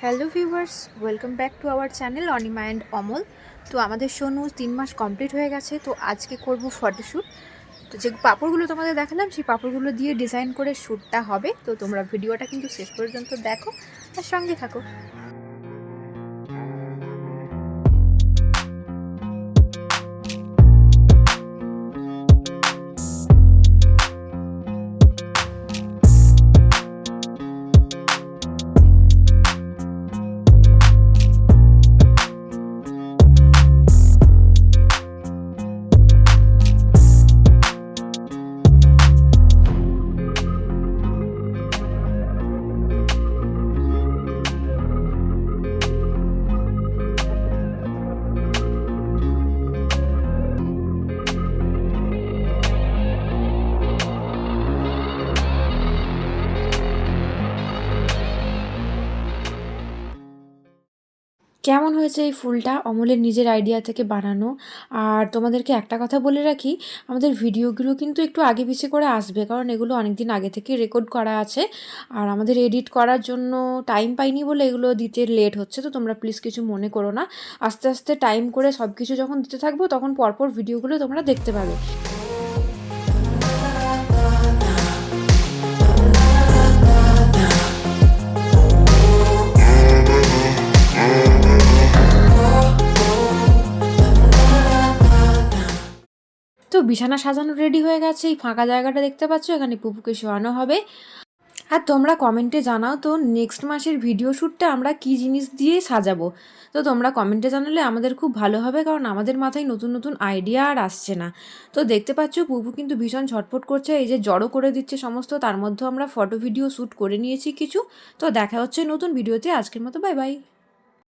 Hello viewers, welcome back to our channel Anima and Amal. তো আমাদের সোনু 3 মাস complete হয়ে গেছে। তো আজকে করব ফটোশ্যুট। তো যে পাপড়গুলো তোমাদের দেখালাম সেই পাপড়গুলো দিয়ে ডিজাইন করে শ্যুটটা হবে। তো তোমরা ভিডিওটা কিন্তু শেষ পর্যন্ত দেখো আর সঙ্গে থাকো। কেমন হয়েছে এই ফুলটা অমলের নিজের আইডিয়া থেকে বানানো। আর তোমাদেরকে একটা কথা বলে রাখি, আমাদের ভিডিওগুলো কিন্তু একটু আগে পিছিয়ে করে আসবে, কারণ এগুলো অনেক দিন আগে থেকে রেকর্ড করা আছে। আর আমাদের এডিট করার জন্য টাইম পাইনি বলে এগুলো দিতে লেট হচ্ছে। তো তোমরা প্লিজ কিছু মনে করো না। আস্তে আস্তে টাইম করে সব কিছু যখন দিতে থাকবো তখন পরপর ভিডিওগুলো তোমরা দেখতে পাবে। তো বিছানা সাজানো রেডি হয়ে গেছে। এই ফাঁকা জায়গাটা দেখতে পাচ্ছ, এখানে পুপুকে শোয়ানো হবে। আর তোমরা কমেন্টে জানাও তো নেক্সট মাসের ভিডিও শ্যুটটা আমরা কি জিনিস দিয়ে সাজাবো। তো তোমরা কমেন্টে জানালে আমাদের খুব ভালো হবে, কারণ আমাদের মাথায় নতুন নতুন আইডিয়া আর আসছে না। তো দেখতে পাচ্ছ পুপু কিন্তু ভীষণ ছটফট করছে, এই যে জড়ো করে দিচ্ছে সমস্ত। তার মধ্যে আমরা ফটো ভিডিও শ্যুট করে নিয়েছি কিছু। তো দেখা হচ্ছে নতুন ভিডিওতে। আজকের মতো বাই বাই।